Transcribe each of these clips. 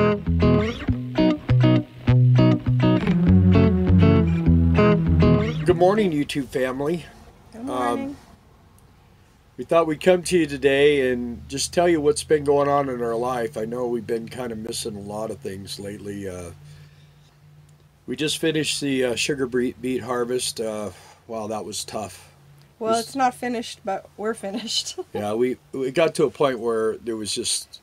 Good morning, YouTube family. Good morning. We thought we'd come to you today and just tell you what's been going on in our life. I know we've been kind of missing a lot of things lately. We just finished the sugar beet harvest. Wow, that was tough. Well, it's not finished, but we're finished. Yeah, we got to a point where it was just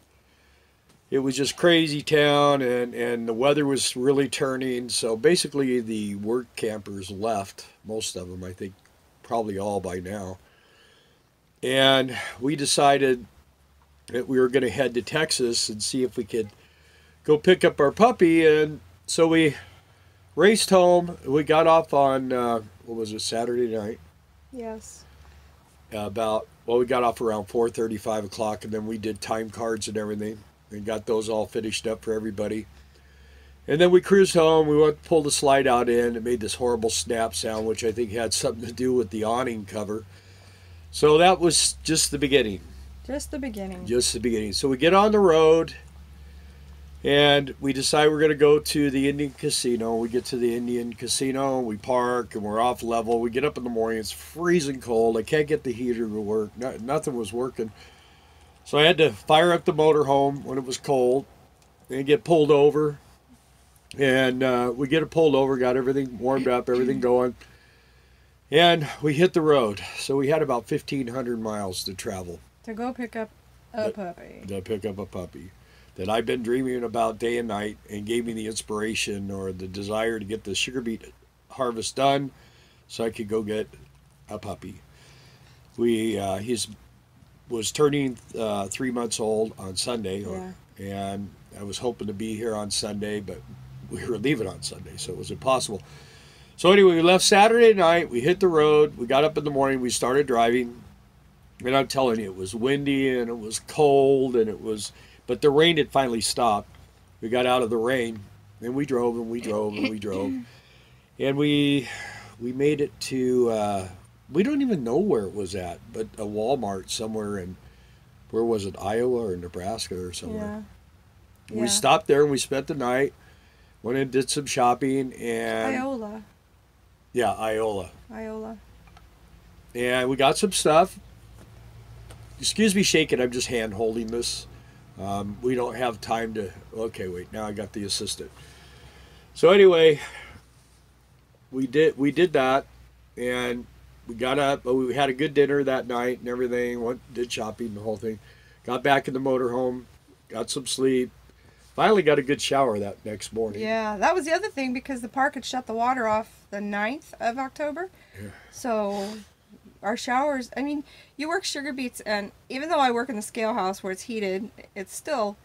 crazy town, and the weather was really turning. So basically, the work campers left, most of them, I think, probably all by now. And we decided that we were going to head to Texas and see if we could go pick up our puppy. And so we raced home. We got off on, what was it, Saturday night? Yes. We got off around 4:30, 5 o'clock, and then we did time cards and everything and got those all finished up for everybody. And then we cruised home. We went, pulled the slide out in. It made this horrible snap sound, which I think had something to do with the awning cover. So that was just the beginning. Just the beginning. Just the beginning. So we get on the road, and we decide we're going to go to the Indian casino. We get to the Indian casino, we park, and we're off level. We get up in the morning. It's freezing cold. I can't get the heater to work. Nothing was working. So I had to fire up the motorhome when it was cold and get pulled over. And we get it pulled over, got everything warmed up, everything going. And we hit the road. So we had about 1,500 miles to travel. To go pick up a puppy. To pick up a puppy that I've been dreaming about day and night, and gave me the inspiration or the desire to get the sugar beet harvest done so I could go get a puppy. He's was turning 3 months old on Sunday, and I was hoping to be here on Sunday, but we were leaving on Sunday, so it was impossible. So anyway, we left Saturday night, we hit the road, we got up in the morning, we started driving, and I'm telling you, it was windy, and it was cold, but the rain had finally stopped. We got out of the rain, and we drove, and we drove, and we drove, and we made it to, we don't even know where it was at, but a Walmart somewhere in, where was it, Iowa or Nebraska or somewhere. Yeah. We stopped there, and we spent the night, went and did some shopping, and... Iola. Yeah, Iola. Iola. And we got some stuff. Excuse me shaking, I'm just hand holding this. We don't have time to... Okay, wait, now I got the assistant. So anyway, we did that, and we got up. We had a good dinner that night and everything. Did shopping, the whole thing. Got back in the motorhome, got some sleep. Finally got a good shower that next morning. Yeah, that was the other thing, because the park had shut the water off the 9th of October. Yeah. So our showers, I mean, you work sugar beets, and even though I work in the scale house where it's heated, it's still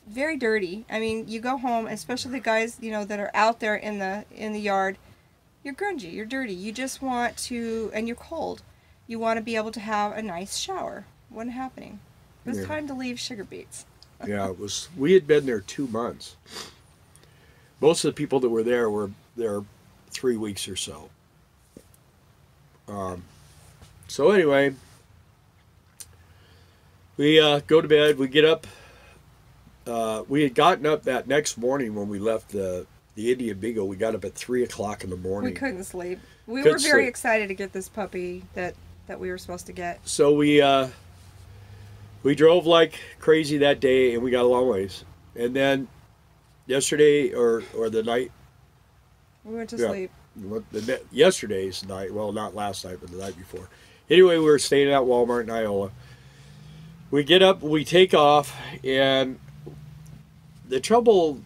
very dirty. I mean, you go home, especially the guys, that are out there in the yard, you're grungy, you're dirty. You just want to, and you're cold. You want to be able to have a nice shower. Wasn't happening. It was time to leave sugar beets. Yeah, it was. We had been there 2 months. Most of the people that were there 3 weeks or so. So anyway, we go to bed. We get up. We had gotten up that next morning when we left the Indian Bingo. We got up at 3 o'clock in the morning. We couldn't sleep. We were very excited to get this puppy that we were supposed to get. So we drove like crazy that day, and we got a long ways. And then yesterday, or the night... We went to sleep. Yesterday's night, well, not last night, but the night before. Anyway, we were staying at Walmart in Iola. We get up, we take off, and the trouble...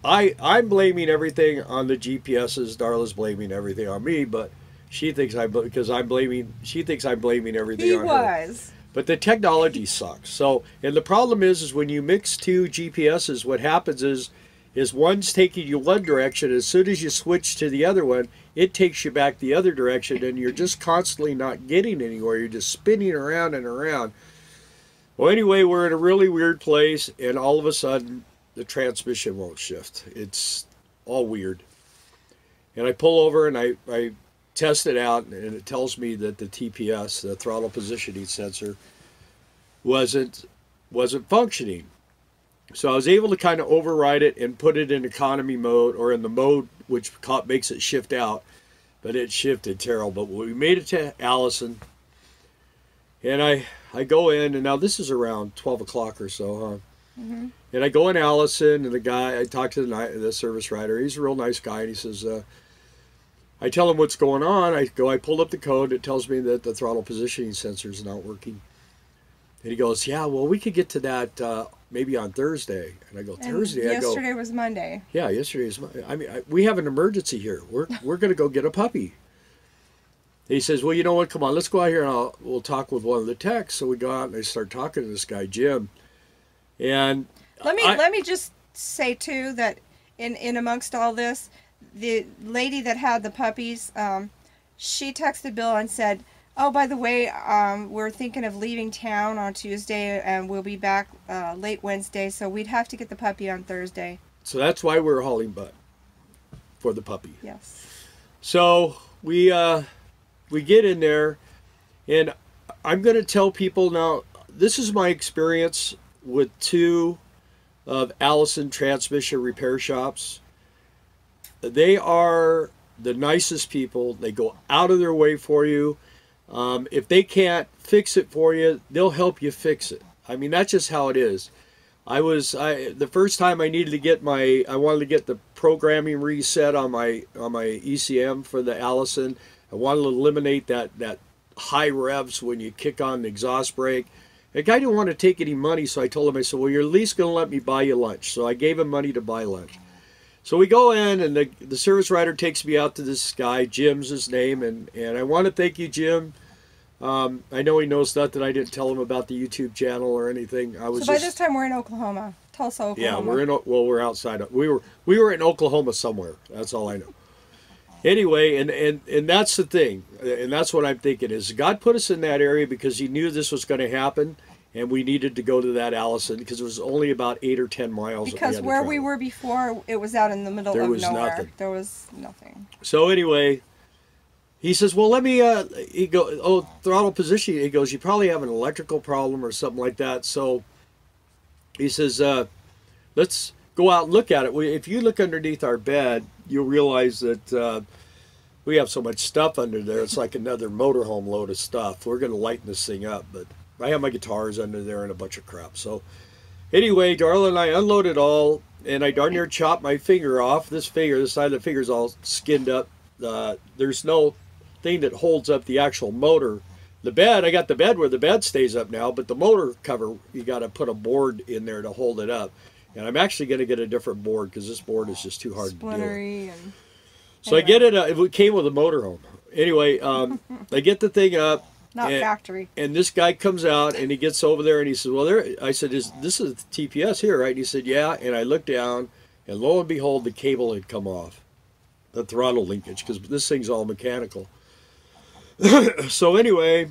I'm blaming everything on the GPSs. Darla's blaming everything on me, but she thinks she thinks I'm blaming everything on her. But the technology sucks. So, and the problem is when you mix two GPSs, what happens is one's taking you one direction. As soon as you switch to the other one, it takes you back the other direction, and you're just constantly not getting anywhere. You're just spinning around and around. Well, anyway, we're in a really weird place, and all of a sudden, the transmission won't shift. It's all weird. And I pull over, and I test it out, and it tells me that the TPS, the throttle positioning sensor, wasn't functioning. So I was able to kind of override it and put it in economy mode, or in the mode which makes it shift out. But it shifted terrible. But we made it to Allison, and I go in, and now this is around 12 o'clock or so, huh? And I go in Allison, and the guy, I talk to the service writer. He's a real nice guy, and he says, I tell him what's going on. I pulled up the code. It tells me that the throttle positioning sensor is not working. And he goes, yeah, well, we could get to that maybe on Thursday. And I go, Thursday? Yesterday was Monday. Yeah, yesterday was Monday. I mean, we have an emergency here. We're going to go get a puppy. He says, well, you know what? Come on, let's go out here and we'll talk with one of the techs. So we go out and I start talking to this guy, Jim. And let me just say, too, that in amongst all this, the lady that had the puppies, she texted Bill and said, oh, by the way, we're thinking of leaving town on Tuesday, and we'll be back late Wednesday, so we'd have to get the puppy on Thursday. So that's why we're hauling butt for the puppy. Yes. So we get in there, and I'm going to tell people now, this is my experience with 2 of Allison transmission repair shops. They are the nicest people. They go out of their way for you. If they can't fix it for you, they'll help you fix it. I mean, that's just how it is. The first time I wanted to get the programming reset on my ECM for the Allison. I wanted to eliminate that high revs when you kick on the exhaust brake. The guy didn't want to take any money, so I told him, I said, well, you're at least going to let me buy you lunch. So I gave him money to buy lunch. So we go in, and the service writer takes me out to this guy. Jim's his name, and I want to thank you, Jim. I know he knows nothing. I didn't tell him about the YouTube channel or anything. So by this time we're in Oklahoma, Tulsa, Oklahoma. Yeah, we're outside. We were in Oklahoma somewhere. That's all I know. Anyway, and that's the thing, and that's what I'm thinking is God put us in that area because He knew this was going to happen. And we needed to go to that Allison because it was only about 8 or 10 miles. Because where we were before, it was out in the middle of nowhere. Nothing. There was nothing. So anyway, he says, well, let me, throttle position. He goes, you probably have an electrical problem or something like that. So he says, let's go out and look at it. If you look underneath our bed, you'll realize that we have so much stuff under there. It's like another motorhome load of stuff. We're going to lighten this thing up, but I have my guitars under there and a bunch of crap. So anyway, Darla and I unloaded all, and I darn near chopped my finger off. This side of the finger's all skinned up. There's no thing that holds up the actual motor. The bed, I got the bed where the bed stays up now, but the motor cover, you got to put a board in there to hold it up. And I'm actually going to get a different board because this board is just too hard to deal with. So I get it. It came with a motorhome. Anyway, I get the thing up. Not factory. And this guy comes out and he gets over there and he says, well, I said, this is TPS here, right? And he said, yeah. And I looked down and lo and behold, the cable had come off. The throttle linkage, because this thing's all mechanical. So anyway,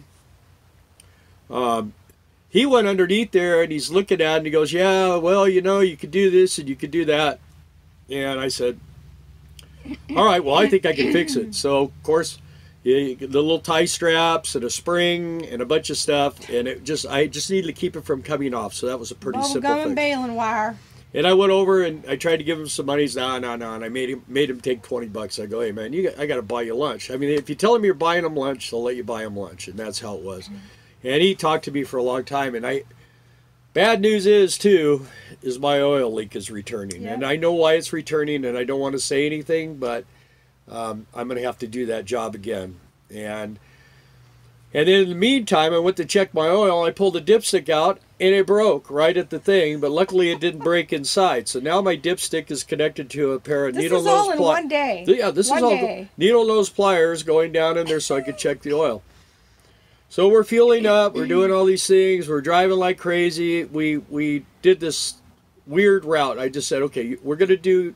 he went underneath there and he's looking at it and he goes, yeah, well, you could do this and you could do that. And I said, all right, well, I think I can fix it. So, of course, the little tie straps and a spring and a bunch of stuff, and I just needed to keep it from coming off. So that was a pretty simple gum fix. And baling wire. And I went over and I tried to give him some money. He's no, and I made him take $20. I go, hey man, I got to buy you lunch. I mean, if you tell them you're buying them lunch, they'll let you buy them lunch, and that's how it was. And he talked to me for a long time, and bad news is my oil leak is returning, and I know why it's returning, and I don't want to say anything, but I'm going to have to do that job again. And then in the meantime, I went to check my oil. I pulled the dipstick out, and it broke right at the thing. But luckily, it didn't break inside. So now my dipstick is connected to a pair of needle nose pliers. This is all in one day. Yeah, this is all needle nose pliers going down in there so I could check the oil. So we're fueling up. We're doing all these things. We're driving like crazy. We did this weird route. I just said, okay, we're going to do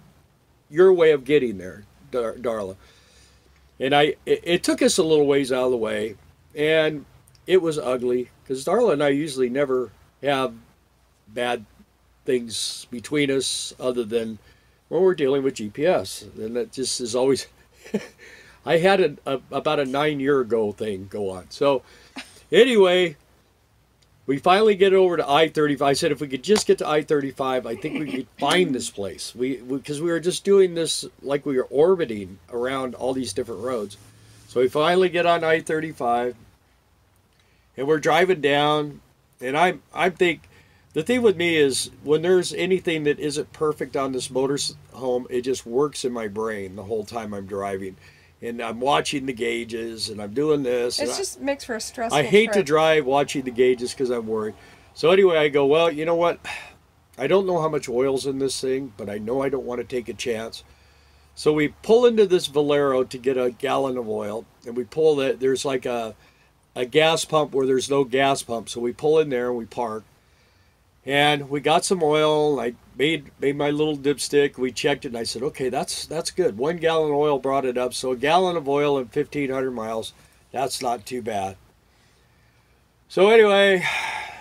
your way of getting there, Darla. And it took us a little ways out of the way, and it was ugly because Darla and I usually never have bad things between us other than when we're dealing with GPS, and that just is always. I had about a 9-year ago thing go on. So anyway, we finally get over to I-35. I said if we could just get to I-35, I think we could find this place. Because we were just doing this like we were orbiting around all these different roads. So we finally get on I-35, and we're driving down, and I think the thing with me is when there's anything that isn't perfect on this motorhome, it just works in my brain the whole time I'm driving. And I'm watching the gauges, and I'm doing this. It just makes for a stressful I hate to trip. drive watching the gauges because I'm worried. So anyway, I go, well, you know what? I don't know how much oil's in this thing, but I know I don't want to take a chance. So we pull into this Valero to get a gallon of oil, and we pull it. There's like a gas pump where there's no gas pump. So we pull in there and we park. And we got some oil. I made my little dipstick. We checked it, and I said, okay, that's good. 1 gallon of oil brought it up. So a gallon of oil and 1,500 miles, that's not too bad. So anyway,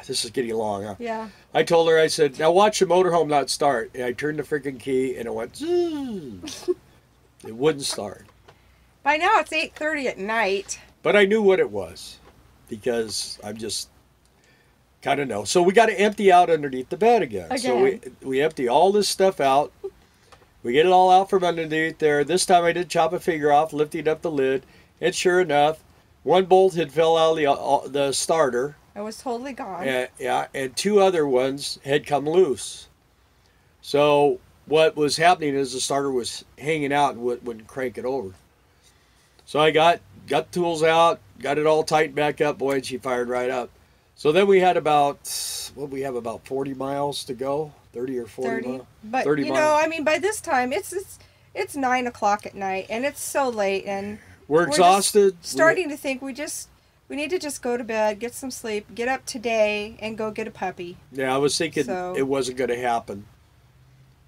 this is getting long, huh? Yeah. I told her, I said, now watch the motorhome not start. And I turned the freaking key, and it went, zzz. It wouldn't start. By now it's 8:30 at night. But I knew what it was because I'm just kind of know. So we got to empty out underneath the bed again. So we empty all this stuff out. We get it all out from underneath there. This time I did chop a finger off, lifting up the lid. And sure enough, one bolt had fell out of the starter. It was totally gone. And 2 other ones had come loose. So what was happening is the starter was hanging out and wouldn't crank it over. So I got the tools out, got it all tightened back up. Boy, and she fired right up. So then we had about 40 miles to go, 30 or 40 miles. But 30 you miles. know, I mean, by this time it's 9 o'clock at night, and it's so late, and we're exhausted. Starting to think we need to just go to bed, get some sleep, get up today, and go get a puppy. Yeah, I was thinking it wasn't going to happen.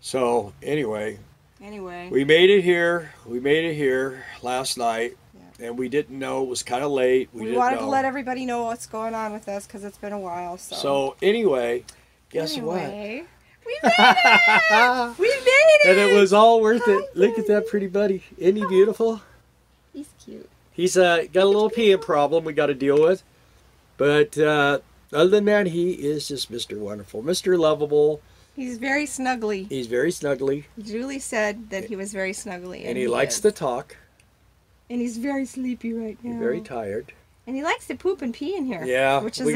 So anyway, we made it here. We made it here last night. And we didn't know. It was kind of late. We wanted to let everybody know what's going on with us because it's been a while. So anyway, guess what? We made it! We made it! And it was all worth it. Look at that pretty buddy. Isn't he beautiful? He's cute. He's got a little peeing problem we got to deal with. But other than that, he is just Mr. Wonderful. Mr. Lovable. He's very snuggly. He's very snuggly. Julie said that he was very snuggly. And he likes to talk. And he's very sleepy right now. He's very tired. And he likes to poop and pee in here. Yeah, which is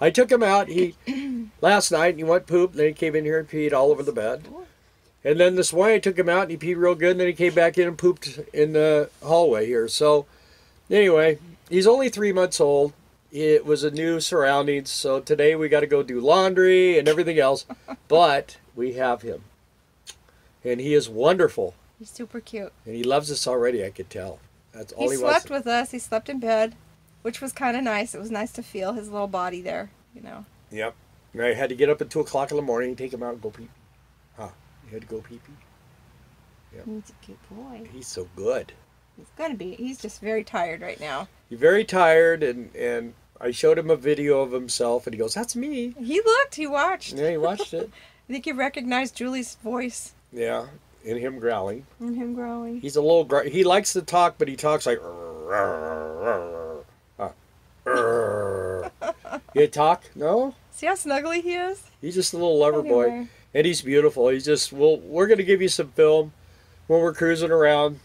I took him out. He last night and he went poop. Then he came in here and peed all over the bed. And then this morning I took him out and he peed real good. And then he came back in and pooped in the hallway here. So anyway, he's only 3 months old. It was a new surroundings. So today we got to go do laundry and everything else. But we have him, and he is wonderful. He's super cute. And he loves us already. I could tell. That's all he slept with us. He slept in bed, which was kind of nice. It was nice to feel his little body there, you know. Yep. I had to get up at 2 o'clock in the morning and take him out and go pee-pee. Huh. You had to go pee-pee? Yep. He's a good boy. He's so good. He's going to be. He's just very tired right now. He's very tired, and I showed him a video of himself, and he goes, that's me. He looked. He watched. Yeah, he watched it. I think he recognized Julie's voice. Yeah. And him growling. And him growling. He's a little... He likes to talk, but he talks like... You talk? No? See how snuggly he is? He's just a little lover boy. And he's beautiful. He's just... we're going to give you some film when we're cruising around.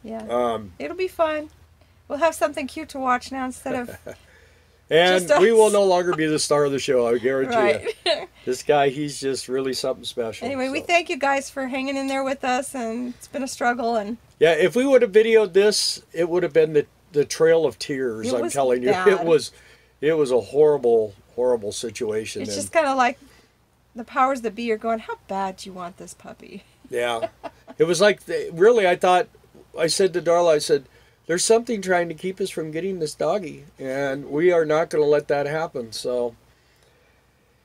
Yeah. It'll be fun. We'll have something cute to watch now instead of... And we will no longer be the star of the show, I guarantee you. This guy, he's just really something special. Anyway, we thank you guys for hanging in there with us, and it's been a struggle. And yeah, if we would have videoed this, it would have been the trail of tears, I'm telling you. It was a horrible, horrible situation. It's just kind of like the powers that be are going, how bad do you want this puppy? Yeah. It was like, really, I said to Darla, I said, there's something trying to keep us from getting this doggy, and we are not going to let that happen. So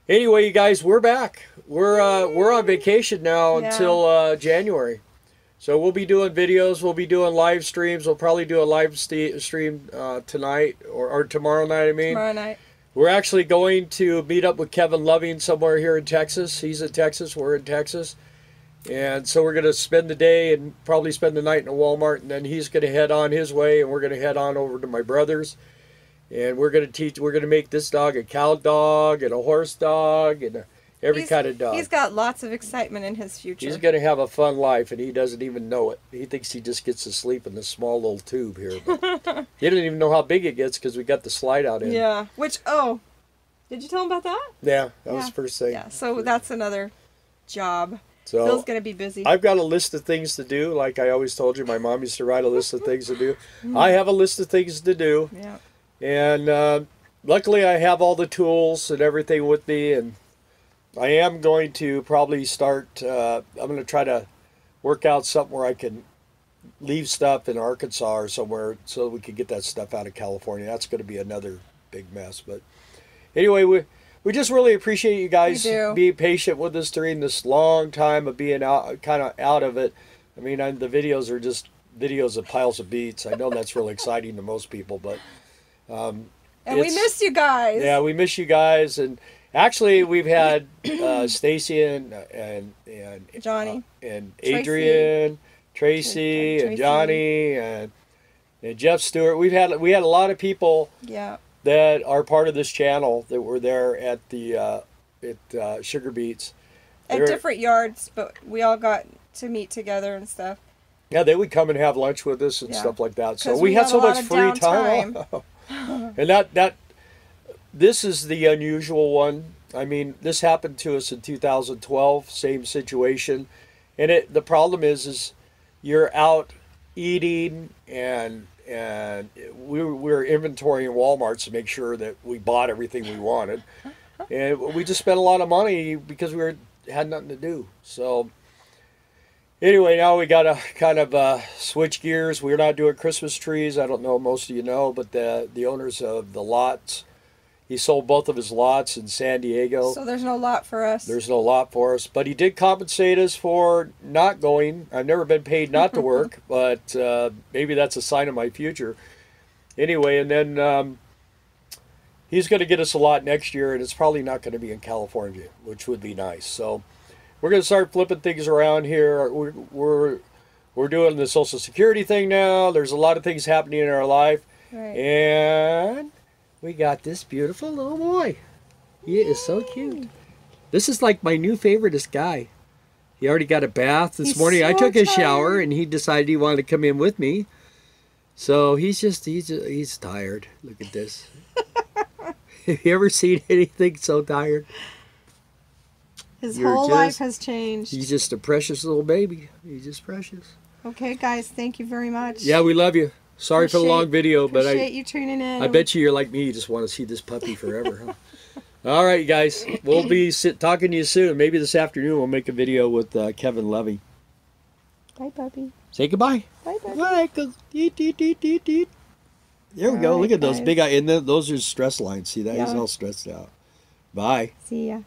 anyway, you guys, we're back. We're on vacation now until January. So we'll be doing videos. We'll be doing live streams. We'll probably do a live stream tonight or tomorrow night, I mean. Tomorrow night. We're actually going to meet up with Kevin Loving somewhere here in Texas. He's in Texas. We're in Texas. And so we're going to spend the day and probably spend the night in a Walmart, and then he's going to head on his way, and we're going to head on over to my brother's. And we're gonna make this dog a cow dog and a horse dog and every kind of dog. He's got lots of excitement in his future. He's gonna have a fun life, and he doesn't even know it. He thinks he just gets to sleep in this small little tube here. But he doesn't even know how big it gets because we got the slide out in. Yeah. Did you tell him about that? Yeah, that was the first thing. Yeah. So that's another job. So Bill's gonna be busy. I've got a list of things to do. Like I always told you, my mom used to write a list of things to do. I have a list of things to do. Yeah. And luckily I have all the tools and everything with me, and I am going to probably start, I'm going to try to work out something where I can leave stuff in Arkansas or somewhere so we can get that stuff out of California. That's going to be another big mess. But anyway, we just really appreciate you guys being patient with us during this long time of being kind of out of it. I mean, the videos are just videos of piles of beets. I know that's really exciting to most people, but... and we miss you guys. Yeah, we miss you guys. And actually, we've had Stacy and Johnny and Adrian, Tracy and Johnny and Jeff Stewart. We had a lot of people that are part of this channel that were there at the Sugar Beets at different yards, but we all got to meet together and stuff. Yeah, they would come and have lunch with us and stuff like that. So we had so much free time. And this is the unusual one. I mean, this happened to us in 2012, same situation. And the problem is you're out eating and we were inventorying Walmarts to make sure that we bought everything we wanted. And we just spent a lot of money because we had nothing to do. So anyway, now we got to kind of switch gears. We're not doing Christmas trees. I don't know, most of you know, but the owners of the lots, he sold both of his lots in San Diego. So there's no lot for us. There's no lot for us. But he did compensate us for not going. I've never been paid not to work, but maybe that's a sign of my future. Anyway, and then he's going to get us a lot next year, and it's probably not going to be in California, which would be nice. So we're going to start flipping things around here. We're doing the Social Security thing now. There's a lot of things happening in our life. Right. And we got this beautiful little boy. He is so cute. This is like my new favoriteest guy. He already got a bath this morning. I took a shower, and he decided he wanted to come in with me. So he's tired. Look at this. Have you ever seen anything so tired? His whole life has changed. He's just a precious little baby. He's just precious. Okay, guys, thank you very much. Yeah, we love you. Sorry for the long video, but appreciate you tuning in. I bet you're like me. You just want to see this puppy forever, huh? All right, you guys. We'll be talking to you soon. Maybe this afternoon we'll make a video with Kevin Levy. Bye, puppy. Say goodbye. Bye, puppy. Bye. There we go. Look at those big eyes. And those are stress lines. See that? He's all stressed out. Bye. See ya.